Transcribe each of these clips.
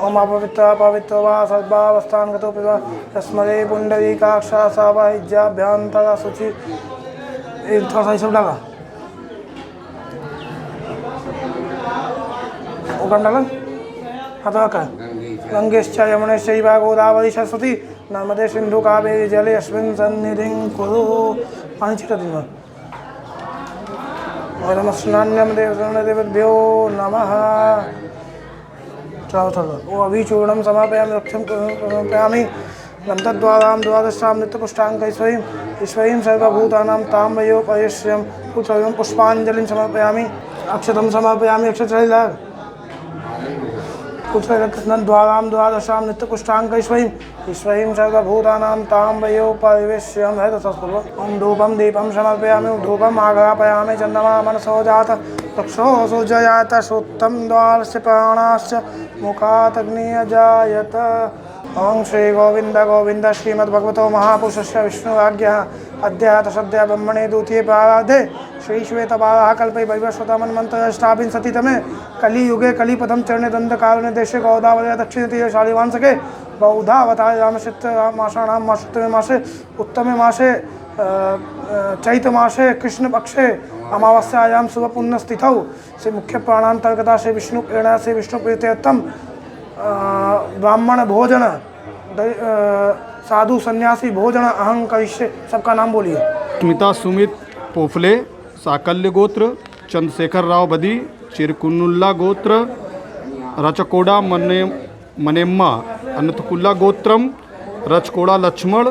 ओम अपवित्र पवित्र वा सर्वावस्थान गतो पिबा तस्मरे पुंडरीकाक्षा सावाहिज्याभ्यंतर शुचि। थोड़ा सा सब लगा वो करना लग हाँ का गंगेश्च यमुनेश्चैव गोदावरी सरस्वती नर्मदे सिंधु कावेरी जले अस्मिन् सन्निधिं कुरु। पानी छिटा दी और नमस्नान्यम देवदेवभ्यो नमः। ओ अभी चूर्णम समापयामि रक्षं समर्पयामि गंतद्वारां द्वादशां नित्यपुष्टाङ्गैः ईश्वरीं सर्वभूतानां तां वयोपयस्यं पुष्पाञ्जलिं समर्पयामि। अक्षतं समर्पयामि अक्षतैलाग द्वारां द्वादशां नित्यपुष्टाङ्गैः ईश्वरीं सर्वभूतानां तां वयोपयस्यं है ओम धूपं दीपं समर्पयामि धूपम् आघ्रापयामि चन्द्रमा मनसो जात चक्षुः सुजायत श्रोत्रं द्वारस्य प्राणाश्च मुखात् अग्निः जायत। ओम श्री गोविंद गोविंद श्रीमद्भगवतो महापुरुषस्य विष्णुराज्ञः अद्य तसद्य ब्रह्मणे द्वितीये प्रारब्धे श्रीश्वेतवाराः कल्पे वैवस्वतमन्वन्तरष्टाविंशतितमे कलियुगे कलिपथं चरणे दण्डकारणे देशे गोदावरी दक्षिणतीरे शालिवांशके बौद्धावतारे रामचित्रमासानां मासोत्तमे मासे उत्तमे मासे चैतमासे कृष्णपक्षे अमावास्यायां शुभपुण्यतिथौ से मुख्य प्राणांतर्गता से विष्णु प्रेरणा से विष्णु प्रीत्यर्थम ब्राह्मण भोजन साधु सन्यासी भोजन अहं करिष्ये। सबका नाम बोलिए। स्मिता सुमित पोफले साकल्य गोत्र, चंद्रशेखर राव बदी चिरकुन्नुल्ला गोत्र, रचकोड़ा मनेम्मा अनंतकुल्ला गोत्रम, रचकोड़ा लक्ष्मण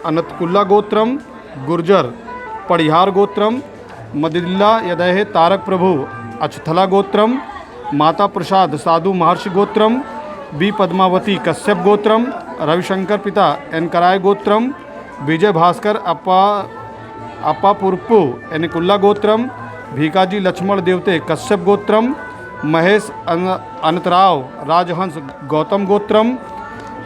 अनंतकुल्ला गोत्रम, गुर्जर पड़िहार गोत्रम, मदिल्ला यदह तारक प्रभु अछथला गोत्रम, माता प्रसाद साधु महर्षि गोत्रम, बी पद्मावती कश्यप गोत्रम, रविशंकर पिता एनकराय गोत्रम, विजय भास्कर अप्पापुरप्पु एनकुल्ला गोत्रम, भीकाजी लक्ष्मण देवते कश्यप गोत्रम, महेश अनंतराव राजहंस गौतम गोत्रम,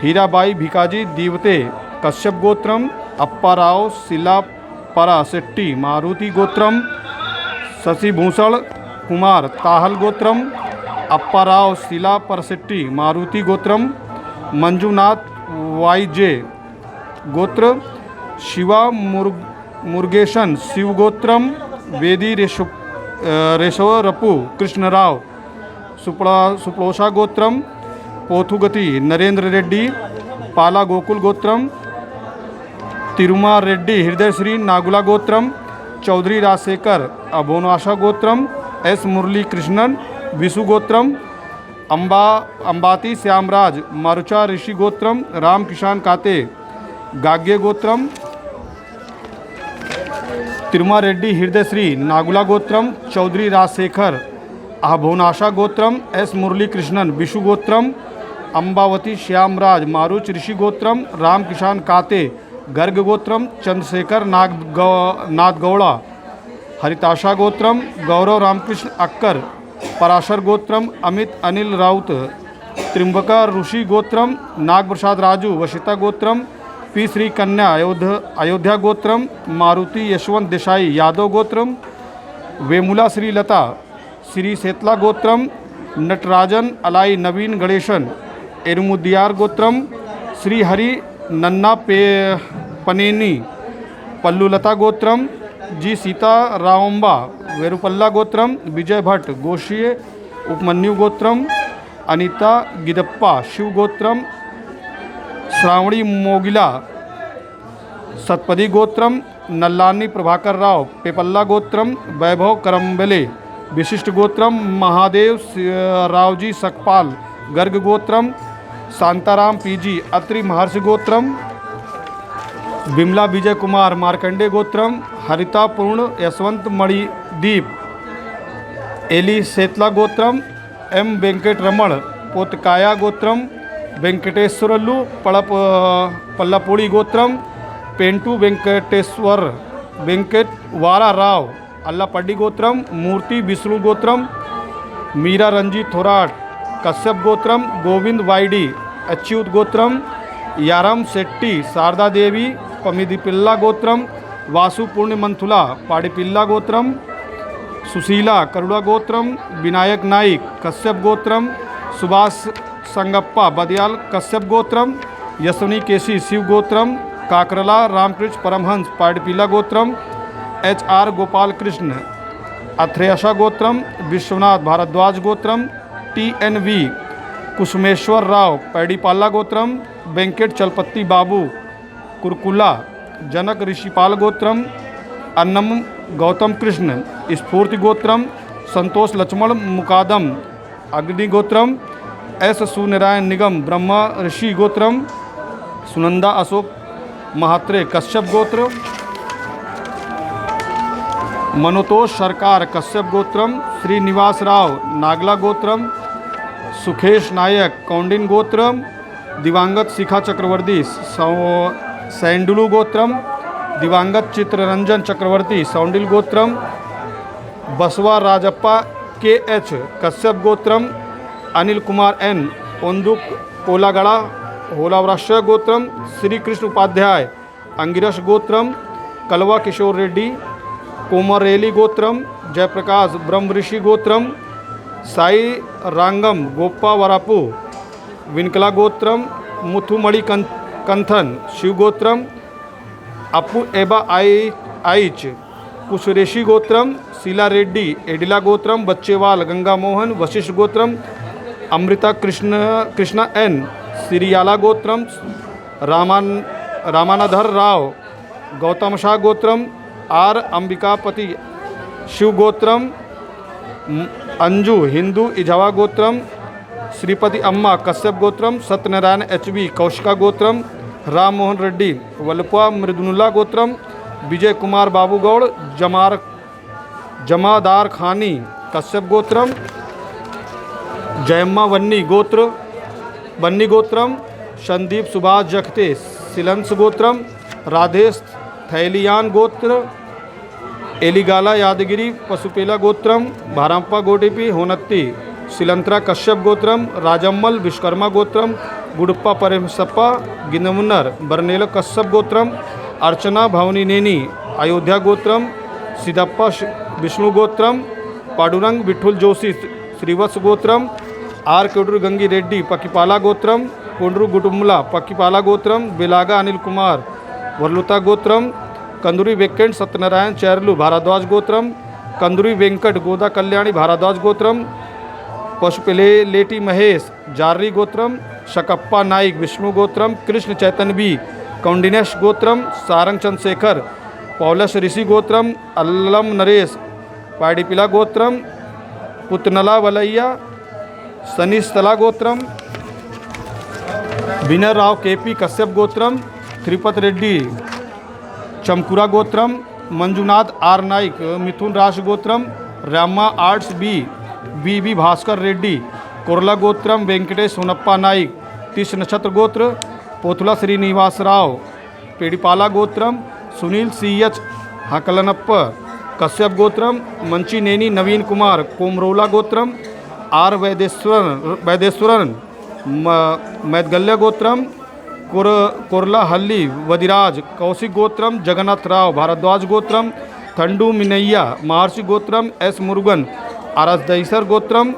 हीराबाई भीकाजी दीवते कश्यप गोत्रम, अप्पाराव सिलापरा शेट्टी मारुति गोत्रम, शशिभूषण कुमार ताहल गोत्रम, अप्पाराव शिला परसेट्टी मारुति गोत्रम, मंजुनाथ वाईजे गोत्र, शिवा मुरुगेशन शिव गोत्रम, वेदी रेशवरपु कृष्णराव सुप्लोशा गोत्रम, पोथुगति नरेंद्र रेड्डी पाला गोकुल गोत्रम, तिरुमा रेड्डी हृदय श्री नागुला गोत्रम, चौधरी राजशेखर अभोनाशा गोत्रम, एस मुरली कृष्णन विशु गोत्रम, अंबाती श्यामराज मारुचा ऋषि गोत्रम, राम किसान काते गाग्य गोत्रम, तिरुमा रेड्डी हृदय श्री नागुला गोत्रम, चौधरी राजशेखर अभोनाशा गोत्रम, एस मुरली कृष्णन विशु गोत्रम, अंबावती श्यामराज मारुच ऋषि गोत्रम, राम किसान काते गर्ग गोत्रम, चंद्रशेखर नादगौड़ा हरिताशा गोत्रम, गौरव रामकृष्ण अक्कर पराशर गोत्रम, अमित अनिल राउत त्रिंबका ऋषि गोत्रम, नाग प्रसाद राजू वशिता गोत्रम, पी श्री कन्या अयोध्या गोत्रम, मारुति यशवंत देसाई यादव गोत्रम, वेमुला श्री लता श्री सेतला गोत्रम, नटराजन अलाई नवीन गणेशन एरुमुदियार गोत्रम, श्री हरि नन्ना पनेनी पल्लुलता गोत्रम, जी सीता रावंबा वेरुपल्ला गोत्रम, विजय भट्ट गोशीय उपमन्यु गोत्रम, अनीता गिदप्पा शिव गोत्रम, श्रावणी मोगिला सतपदी गोत्रम, नल्लानी प्रभाकर राव पेपल्ला गोत्रम, वैभव करम्बेले विशिष्ट गोत्रम, महादेव रावजी सकपाल गर्ग गोत्रम, शांताराम पीजी अत्रि महर्षि गोत्रम, बिमला विजय कुमार मार्कंडे गोत्रम, हरिता पूर्ण यशवंत मणिदीप एली सेतला गोत्रम, एम वेंकट रमण पोतकाया गोत्रम, वेंकटेश्वरल्लू पल्लापोड़ी गोत्रम, पेंटू वेंकटेश्वर वेंकटवारा राव अल्लापड्डी गोत्रम, मूर्ति विष्णु गोत्रम, मीरा रंजीत थोराट कश्यप गोत्रम, गोविंद वाईडी अच्युत गोत्रम, यारम शेट्टी शारदा देवी पमिदिपिल्ला गोत्रम, वासु पूर्ण मंथुला पाड़ीपिल्ला गोत्रम, सुशीला करुड़ा गोत्रम, विनायक नाइक कश्यप गोत्रम, सुभाष संगप्पा बदियाल कश्यप गोत्रम, यशवनी केसी शिव गोत्रम, काकरला रामकृष्ण परमहंस पाडपीला गोत्रम, HR गोपाल कृष्ण अथ्रेयशा गोत्रम, विश्वनाथ भारद्वाज गोत्रम, TNV कुसुमेश्वर राव पैडीपाला गोत्रम, वेंकट चलपति बाबू कुरकुला, जनक ऋषिपाल गोत्रम, अन्नम गौतम कृष्ण स्फूर्ति गोत्रम, संतोष लक्ष्मण मुकादम अग्नि गोत्रम, S सुनारायण निगम ब्रह्मा ऋषि गोत्रम, सुनंदा अशोक महात्रे कश्यप गोत्र, मनोतोष सरकार कश्यप गोत्रम, श्रीनिवास राव नागला गोत्रम, सुखेश नायक कौंडिन गोत्रम, दिवंगत शिखा चक्रवर्ती सैंडुलू गोत्रम, दिवंगत चित्ररंजन चक्रवर्ती सौंडिल गोत्रम, बसवा राजप्पा KH कश्यप गोत्रम, अनिल कुमार N ओंदुक कोलागड़ा होलावृक्ष गोत्रम, श्री कृष्ण उपाध्याय अंगिरस गोत्रम, कलवा किशोर रेड्डी कोमरेली गोत्रम, जयप्रकाश ब्रह्म ऋषि गोत्रम, साई रांगम गोप्पा वरापू विनकला गोत्रम, मुथुमणि कंथन शिव गोत्रम, अपू एबा आइच कुशरेशी गोत्रम, शीला रेड्डी एडिला गोत्रम, बच्चेवाल गंगा मोहन वशिष्ठ गोत्रम, अमृता कृष्णा N सिरियाला गोत्रम, रामानधर राव गौतम शाह गोत्रम, R अंबिकापति शिव गोत्रम, अंजू हिंदू इजावा गोत्रम, श्रीपति अम्मा कश्यप गोत्रम, सत्यनारायण HB कौशिका गोत्रम, राम मोहन रेड्डी वल्लपा मृदुनुल्ला गोत्रम, विजय कुमार बाबूगौड़ जमादार खानी कश्यप गोत्रम, जयम्मा बन्नी गोत्रम, संदीप सुभाष जखते सिलंस गोत्रम, राधेश थैलियान गोत्र, एलिगाला यादगिरी पशुपेला गोत्रम, भाराम्पा गोडेपी होनत्ती सिलंत्रा कश्यप गोत्रम, राजम्मल विश्वकर्मा गोत्रम, गुडप्पा परेमसप्पा गिनमुन्नर बरनेल कश्यप गोत्रम, अर्चना भवनी नेनी अयोध्या गोत्रम, सिद्धप्पा विष्णु गोत्रम, पाडुरंग विठुल जोशी श्रीवत्स गोत्रम, R कोडरू गंगी रेड्डी पक्कीपाला गोत्रम, कोंडरू गुटुम्ला पक्कीपाला गोत्रम, बेलागा अनिल कुमार वर्लुता गोत्रम, कंदुरी वेंकट सत्यनारायण चैरलू भारद्वाज गोत्रम, कंदुरी वेंकट गोदा कल्याणी भारद्वाज गोत्रम, पशुपेलेटी महेश जार्री गोत्रम, शकप्पा नाइक विष्णु गोत्रम, कृष्ण चैतन्य बी कौंडिनेश गोत्रम, सारंग चंद्रशेखर पौलस ऋषि गोत्रम, अल्लम नरेश पाडीपिला गोत्रम, पुतनला वलैया सनीस्थला गोत्रम, विनय राव KP कश्यप गोत्रम, त्रिपत रेड्डी चमकुरा गोत्रम, मंजुनाथ R नाइक मिथुन राश गोत्रम, रामा आर्ट्स BB भास्कर रेड्डी कोरला गोत्रम, वेंकटेश सोनप्पा नाइक तीस नक्षत्र गोत्र, पोथुला श्रीनिवास राव पेड़ीपाला गोत्रम, सुनील CH हकलनप्प कश्यप गोत्रम, मंची नेनी नवीन कुमार कोमरोला गोत्रम, R वैदेश्वरन मैदगल्य गोत्रम, कोरला हल्ली वदिराज कौशिक गोत्रम, जगन्नाथ राव भारद्वाज गोत्रम, थंडू मिनैया महर्षि गोत्रम, S मुरुगन आरसदैसर गोत्रम,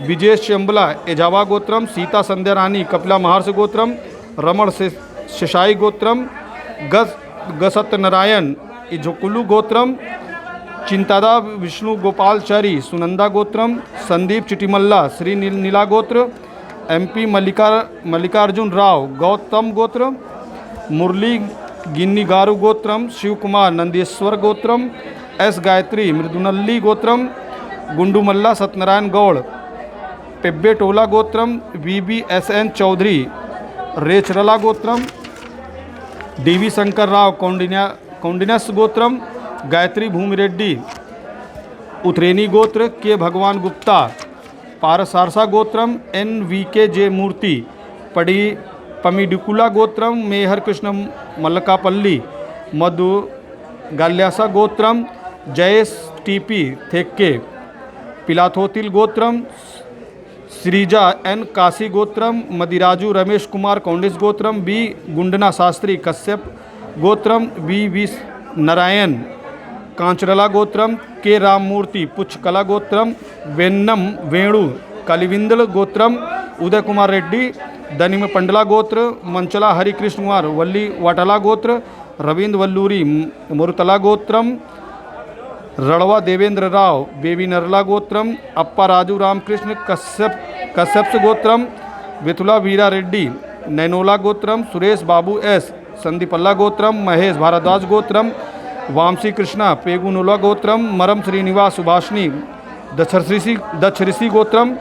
विजेश चंबला एजावा गोत्रम, सीता संध्या रानी कपिला महर्षि गोत्रम, रमण शेषाई गोत्रम, गसत्यनारायण इझुकुलू गोत्रम, चिंतादा विष्णु गोपालचारी सुनंदा गोत्रम, संदीप चिटिमल्ला श्री नीला गोत्र, MP मल्लिकार्जुन राव गौतम गोत्र, मुरली गिन्नीगारू गोत्रम, Shiv Kumar Nandeshwar गोत्रम, S Gayatri मृदुनल्ली गोत्रम, गुंडूमल्ला Satyanarayan Gaur पेब्बेटोला गोत्रम, VBSN Chaudhary रेचरला गोत्रम, DV Shankar Rao कौंडिन्यस गोत्रम, Gayatri भूमिरेड्डी उतरेनी गोत्र, K भगवान गुप्ता पारसारसा गोत्रम, NVKJ मूर्ति पमिडिकुला गोत्रम, मेहर कृष्ण मल्लकापल्ली मधु गाल्यासा गोत्रम, Jayesh TP थेक्के पिलाथोतिल गोत्रम, Sreeja N Kashi गोत्रम, मदिराजू Ramesh Kumar कौंडिस गोत्रम, B Gundna Shastri Kashyap गोत्रम, VV Narayan कांचरला गोत्रम, K Ramamurthy पुच्छकला गोत्रम, Vennam वेणु कलिविंदल गोत्रम, उदय कुमार रेड्डी दनिम पंडला गोत्र, मंचला हरि कृष्ण कुमार वल्ली वाटला गोत्र, रविंद्र वल्लूरी मुरतला गोत्रम, रड़वा देवेंद्र राव बेबी नरला गोत्रम, अप्पा राजू रामकृष्ण कश्यप गोत्रम, विथुला वीरा रेड्डी नैनोला गोत्रम, सुरेश बाबू एस संदीपल्ला गोत्रम, महेश भारद्वाज गोत्रम, वामसी कृष्णा पेगुनुला गोत्रम, मरम श्रीनिवास सुभाषिनी दक्षऋषि गोत्रम,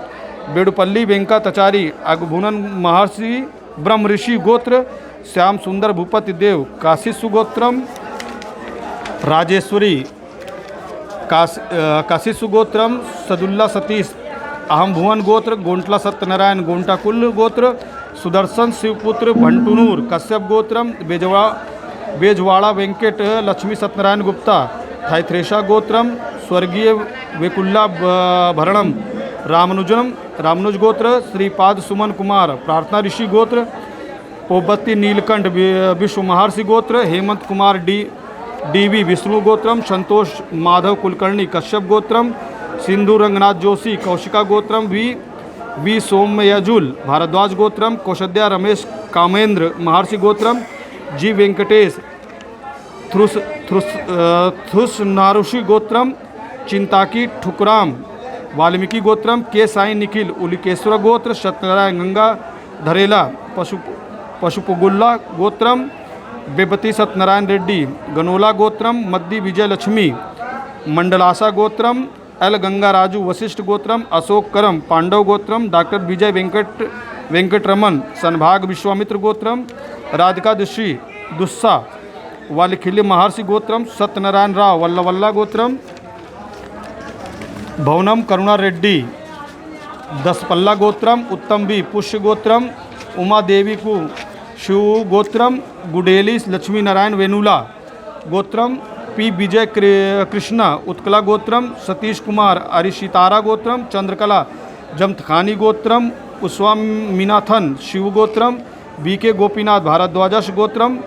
बेडुपल्ली वेंकटाचारी अगभुनन महर्षि ब्रह्म ऋषि गोत्र, श्याम सुंदर भूपति देव काशिसु गोत्रम, राजेश्वरी काशिसु गोत्रम, सदुल्ला सतीश अहम भुवन गोत्र, गोंटला सत्यनारायण गोंटा कुल गोत्र, सुदर्शन शिवपुत्र भंटुनूर कश्यप गोत्रम, बेजवाड़ा वेंकट लक्ष्मी सत्यनारायण गुप्ता थाइथ्रेशा गोत्रम, स्वर्गीय वेकुल्ला भरणम रामनुज गोत्र, श्रीपाद सुमन कुमार प्रार्थना ऋषि गोत्र, पोबत्ती नीलकंठ विश्व महर्षि गोत्र, हेमंत कुमार डीवी विष्णु गोत्रम, संतोष माधव कुलकर्णी कश्यप गोत्रम, सिंधु रंगनाथ जोशी कौशिका गोत्रम, वी सोमयजुल भारद्वाज गोत्रम, कोशद्या रमेश कामेंद्र महर्षि गोत्रम, जी वेंकटेश थ्रुस नारुषि गोत्रम, चिंताकी ठुकराम वाल्मीकि गोत्रम, के साई निखिल उलिकेश्वर गोत्र, सत्यनारायण गंगा धरेला पशुपुगुल्ला गोत्रम, बेबती सत्यनारायण रेड्डी गनोला गोत्रम, मद्दी विजय लक्ष्मी मंडलासा गोत्रम, एल गंगा राजू वशिष्ठ गोत्रम, अशोक करम पांडव गोत्रम, डॉक्टर विजय वेंकटरमन सनभाग विश्वामित्र गोत्रम, राधिका दुस्सा वालिखिल्य महर्षि गोत्रम, सत्यनारायण राव वल्लवल्ला गोत्रम, भवनम करुणा रेड्डी दसपल्ला गोत्रम, उत्तम बी पुष्य गोत्रम, उमा देवी को शिव गोत्रम, गुडेली लक्ष्मी नारायण वेनुला गोत्रम, पी विजय कृष्णा उत्कला गोत्रम, सतीश कुमार अरिशितारा गोत्रम, चंद्रकला जमथखानी गोत्रम, उस्वामीनाथन शिव गोत्रम, बी के गोपीनाथ भारद्वाजश गोत्रम,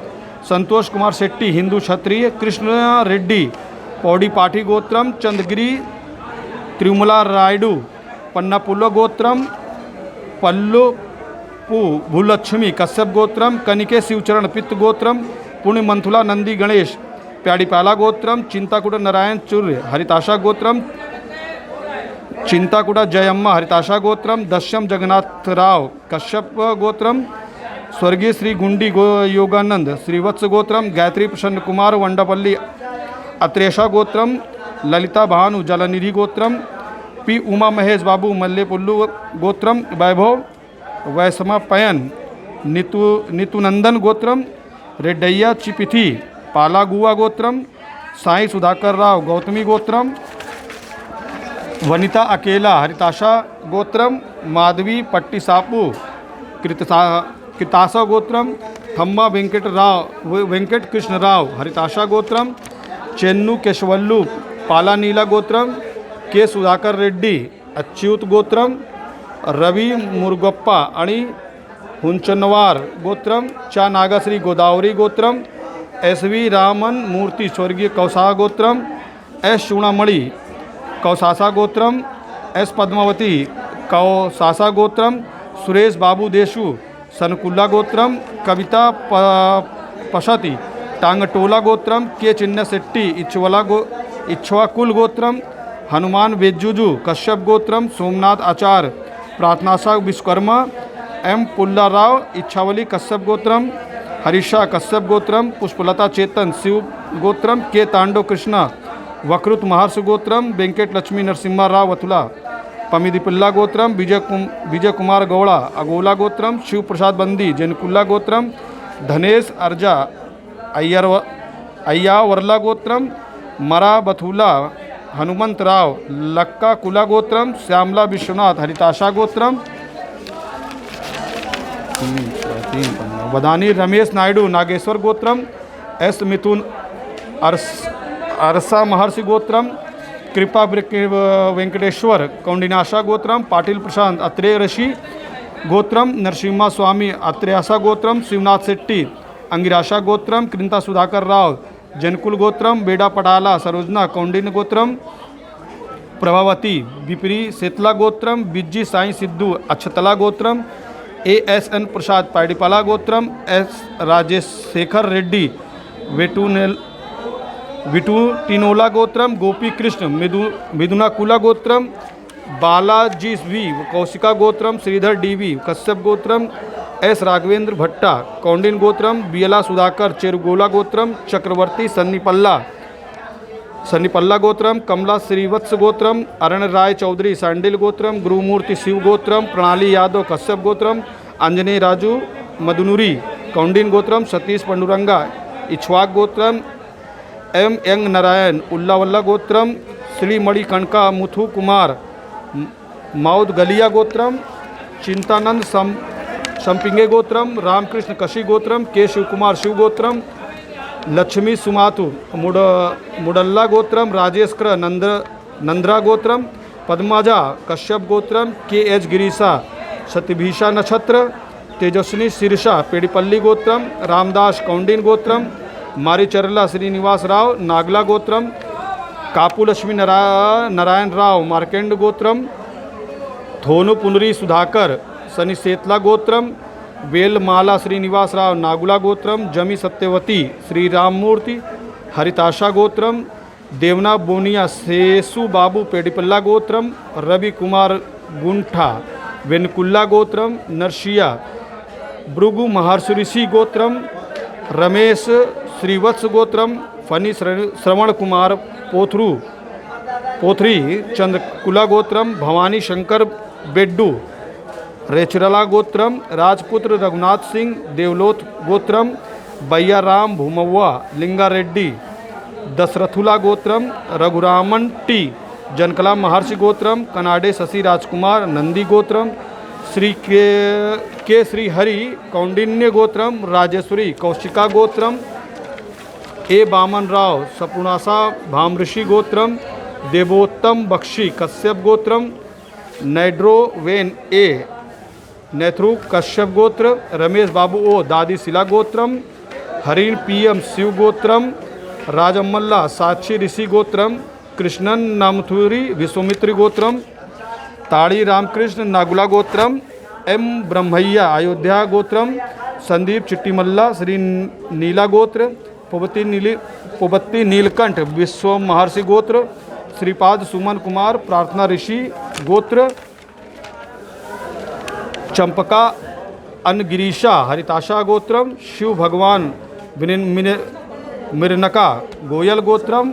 संतोष कुमार शेट्टी हिंदू क्षत्रिय, कृष्ण रेड्डी पौड़ी पाठी गोत्रम, चंद्रगिरी तिरुमला रायडू पन्नापुल्लो गोत्रम, पल्लू भूलक्ष्मी कश्यप गोत्रम, कनिके शिवचरण पित्त गोत्रम, पुण्य मंथुला नंदी गणेश प्याड़ीपाला गोत्रम, चिंताकुट नारायण चूर्य हरिताशा गोत्रम, चिंताकुटा जयम्मा हरिताशा गोत्रम, दश्यम जगन्नाथ राव कश्यप गोत्रम, स्वर्गीय श्री गुंडी योगानंद श्रीवत्स गोत्रम, गायत्री प्रसन्न कुमार वंडापल्ली अत्रेशा गोत्रम, ललिता भानु जलनिधि गोत्रम, पी उमा महेश बाबू मल्लेपुल्लू गोत्रम, वैभव वैसमा पयन नितुनंदन गोत्रम, रेड्डैया चिपिथी पालागुआ गोत्रम, साई सुधाकर राव गौतमी गोत्रम, वनिता अकेला हरिताशा गोत्रम, माधवी पट्टीसापू कृतासा गोत्रम, थम्मा वेंकट कृष्ण राव हरिताशा गोत्रम, चेन्नू केशवल्लू पाला नीला गोत्रम, के सुधाकर रेड्डी अच्युत गोत्रम, रवि मुरुगप्पा आणि हुंचनवार गोत्रम, चा नागश्री गोदावरी गोत्रम, एस वी रामन मूर्ति स्वर्गीय कौसा गोत्रम, एस चूड़ामणि कौसासा गोत्रम, एस पद्मावती कौसासा गोत्रम, सुरेश बाबू देशु सनकुल्ला गोत्रम, कविता पशति टांगटोला गोत्रम, के चिन्ह शेट्टी इच्छवाकुल गोत्रम, हनुमान वेज्जुजू कश्यप गोत्रम, सोमनाथ आचार्य प्रार्थनासा विश्वकर्मा, एम पुल्ला राव इच्छावली कश्यप गोत्रम, हरीशा कश्यप गोत्रम, पुष्पलता चेतन शिव गोत्रम, के तांडव कृष्णा वकृत महर्षि गोत्रम, वेंकट लक्ष्मी नरसिम्हा राव वथुला पमिदिपिल्ला गोत्रम, विजय कुमार गौड़ा अगोला गोत्रम, शिव प्रसाद बंदी जनकुल्ला गोत्रम, धनेश अर्जा अय्यावर्ला गोत्रम, मरा बथुला हनुमंत राव लक्का कुला गोत्रम, श्यामला विश्वनाथ हरिताशा गोत्रम, वदानी रमेश नायडू नागेश्वर गोत्रम, एस मिथुन अरसा महर्षि गोत्रम, कृपा वेंकटेश्वर कौंडिनाशा गोत्रम, पाटिल प्रशांत अत्रेय ऋषि गोत्रम, नरसिम्हा स्वामी अत्रेयासा गोत्रम, शिवनाथ शेट्टी अंगिराशा गोत्रम, कृंता सुधाकर राव जनकुल गोत्रम, बेडा पटाला सरोजना कौंडिन्य गोत्रम, प्रभावती विपरी सेतला गोत्रम, बिज्जी साई सिद्धू अक्षतला गोत्रम, ASN प्रसाद पाइडिपाला गोत्रम, S राजेशेखर रेड्डी विटूटिनोला गोत्रम, गोपी कृष्ण मिदुनाकुला गोत्रम, Balaji we Kaushika गोत्रम, Shridhar DV Kashyap गोत्रम, S Raghavendra भट्टा कौंडिन गोत्रम, बियला सुधाकर चेरुगोला गोत्रम, चक्रवर्ती सन्नीपल्ला गोत्रम, कमला श्रीवत्स गोत्रम, अरण राय चौधरी सांडिल गोत्रम, गुरुमूर्ति शिव गोत्रम, प्रणाली यादव कश्यप गोत्रम, अंजनी राजू मदुनुरी कौंडिन गोत्रम, सतीश पंडुरंगा इछवाक गोत्रम, M यंग नारायण उल्लावल्ला गोत्रम, श्री मणि कणका मुथु कुमार माउद गलिया गोत्रम, चिंतानंद संपिंगे गोत्रम, रामकृष्ण कशी गोत्रम, के शिव कुमार शिव गोत्रम, लक्ष्मी सुमातु मुडल्ला गोत्रम, राजेश क्र नंद्रा गोत्रम, पद्माजा कश्यप गोत्रम, KH गिरीशा सत्यभीषा नक्षत्र, तेजस्विनी शीर्षा पेड़ीपल्ली गोत्रम, रामदास कौंडिन गोत्रम, मारीचरला श्रीनिवास राव नागला गोत्रम, कापू लक्ष्मी नारायण राव मार्केंड गोत्रम, थोनु पुनरी सुधाकर सनी सेतला गोत्रम, वेलमाला श्रीनिवास राव नागुला गोत्रम, जमी सत्यवती श्री राममूर्ति हरिताशा गोत्रम, देवना बोनिया सेसु बाबू पेडिपल्ला गोत्रम, रवि कुमार गुंठा वेनकुल्ला गोत्रम, नरसिया भृगु महर्षि गोत्रम, रमेश श्रीवत्स गोत्रम, फनी श्रवण कुमार पोथरी चंद्रकुला गोत्रम, भवानी शंकर बेड्डू रेचरला गोत्रम, राजपुत्र रघुनाथ सिंह देवलोथ गोत्रम, बैया राम भूमव्वा लिंगा रेड्डी दशरथुला गोत्रम, रघुरामन टी जनकला महर्षि गोत्रम, कनाडे शशि राजकुमार नंदी गोत्रम, श्री के श्री हरि कौंडिन्य गोत्रम, राजेश्वरी कौशिका गोत्रम, A बामन राव सपुनासा भामऋषि गोत्रम, देवोत्तम बख्शी कश्यप गोत्रम, नैड्रो वेन A नेथ्रू कश्यप गोत्र, रमेश बाबू ओ दादी शिला गोत्रम, हरिण PM शिव गोत्रम, राजमल्ला साक्षी ऋषि गोत्रम, कृष्णन नामथुरी विश्वमित्री गोत्रम, ताड़ी रामकृष्ण नागुला गोत्रम, M ब्रह्मैया अयोध्या गोत्रम, संदीप चिट्टीमल्ला श्री नीला गोत्र, पुबत्ती नीलकंठ विश्व महर्षि गोत्र, श्रीपाद सुमन कुमार प्रार्थना ऋषि गोत्र, चंपका अनगिरीशा हरिताशा गोत्रम, शिव भगवान मिरनका गोयल गोत्रम,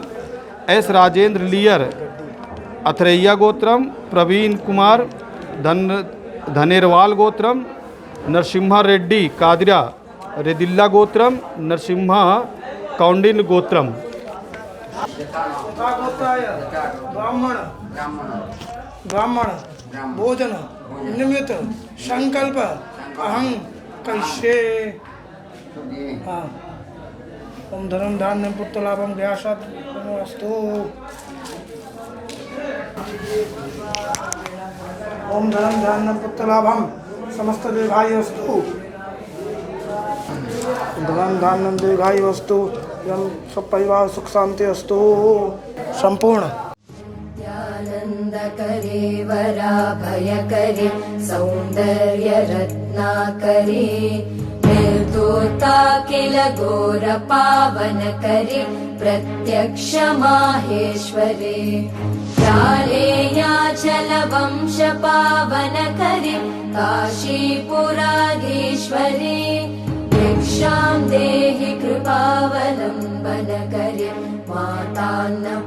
S राजेंद्र लियर अथरैया गोत्रम, प्रवीण कुमार धनेरवाल गोत्रम, नरसिम्हा रेड्डी कादिरा रेदिल्ला गोत्रम, नरसिम्हा कौंडिन गोत्रम। ब्राह्मण भोजन निमित्त संकल्प अहं कैसे हाँ ओम धर्म धान्य पुत्र लाभम व्यासात अस्तु ओम धर्म धान्य पुत्र लाभम समस्त दीर्घायु अस्तु धर्म धान्य दीर्घायु अस्तु यम सब परिवार सुख शांति अस्तु संपूर्ण आनंद करे वराभय करे सौंदर्य रत्ना करे निर्दोता किल घोर पावन करे प्रत्यक्ष माहेश्वरे जालेयाचल वंश पावन करे काशीपुराधीश्वरे भिक्षां देहि कृपावलंबन करे मातान्नपूर्णेश्वरी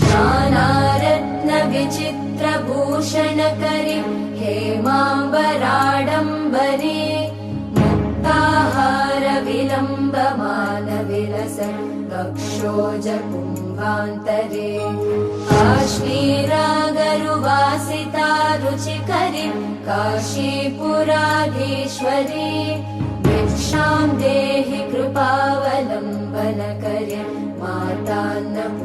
नानारत्न विचित्र भूषण करे हेमांबराडंबरे मुक्ताहार विलंबमान विलस कक्षोज कुंभांतरे काश्मीरागरुवासिता रुचिकरी काशीपुराधीश्वरी भिक्षां देहि कृपावलंबन करे मातान्नपूर्णेश्वरी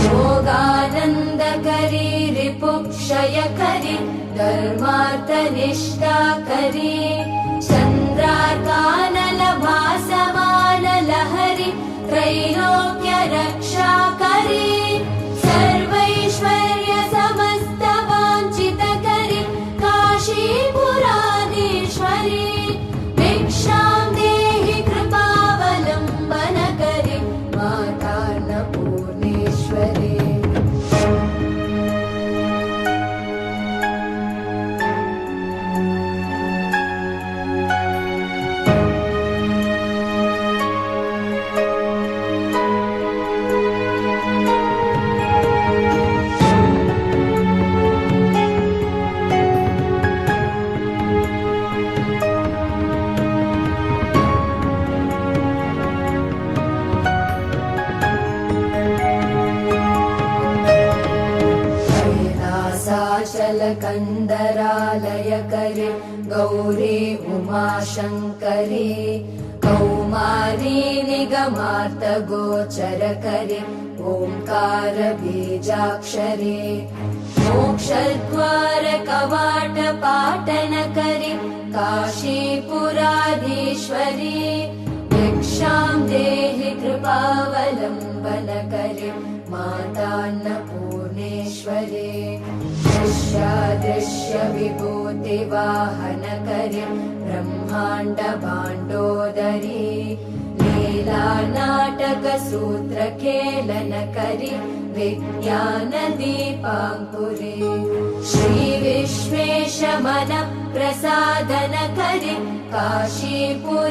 योगानंद करी रिपुक्षय करी धर्मार्थनिष्ठा करी चंद्राकानल भासमान लहरी त्रैलोक्य रक्षा अन्नपूर्णेश्वरी कंदरालयकरी गौरी उमाशंकरी कौमारी निगमार्तगोचरकरी ओंकार बीजाक्षरी मोक्षद्वार कवाट पाटनकरी काशीपुराधीश्वरी भिक्षां देहि कृपावलम्बनकरी मातान्नपूर्णेश्वरी दृश्य विभूतिवाहनकरी ब्रह्माण्ड भाण्डोदरी लीला नाटक सूत्रखेलनकरी विज्ञानदीपाङ्कुरी श्री विश्वेश मन प्रसादनकरी काशीपुराधीश्वरी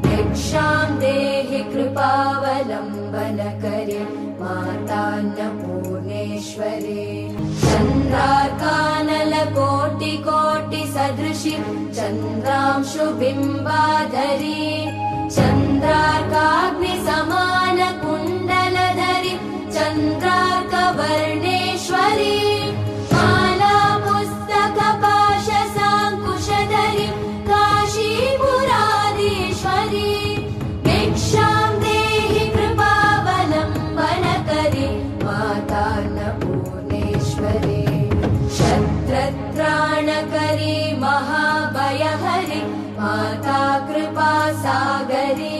भिक्षां देहि कृपावलम्बनकरी मातान्नपूर्णेश्वरी चन्द्रार्कानलकोटि सदृशि चन्द्रांशु बिम्बाधरी चन्द्रार्काग्निसमान कुण्डलधरी चन्द्रार्कवर्णेश्वरी माला पुस्तक पाश साङ्कुशधरी काशीपुराधीश्वरी भिक्षां देहि कृपावलम्बनकरी मातान्नपूर्णेश्वरी शत्रत्राणकरी महाभयहरि माता कृपा सागरी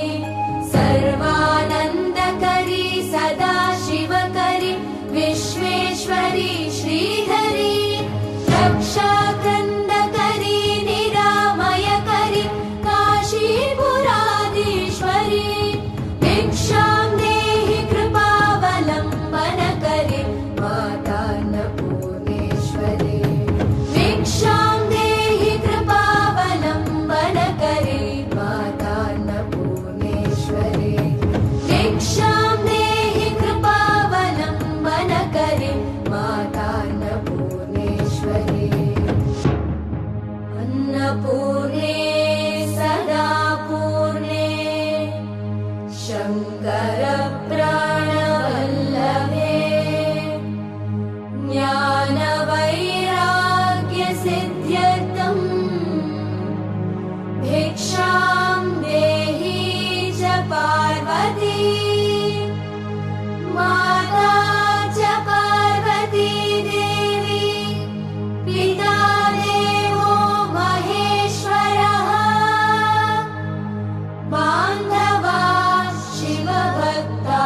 सर्वानन्दकरी सदा शिवकरी विश्वेश्वरी श्रीधरी रक्षाकन्दकरी निरामयकरी काशीपुराधीश्वरी भिक्षां देहि कृपावलम्बनकरी मातान्नपूर्णेश्वरी भिक्षां देहि कृपावलम्बनकरी मातान्नपूर्णेश्वरी भिक्षां देहि कृपावलम्बनकरी मातान्नपूर्णेश्वरी अन्नपूर्णे सदा पूर्णे शङ्कर प्राणवल्लभे ज्ञानवैराग्यसिद्ध्यर्थं भिक्षां देहि च पार्वती माता च पार्वती देवी पिता देवो महेश्वरः बान्धवा शिवभक्ता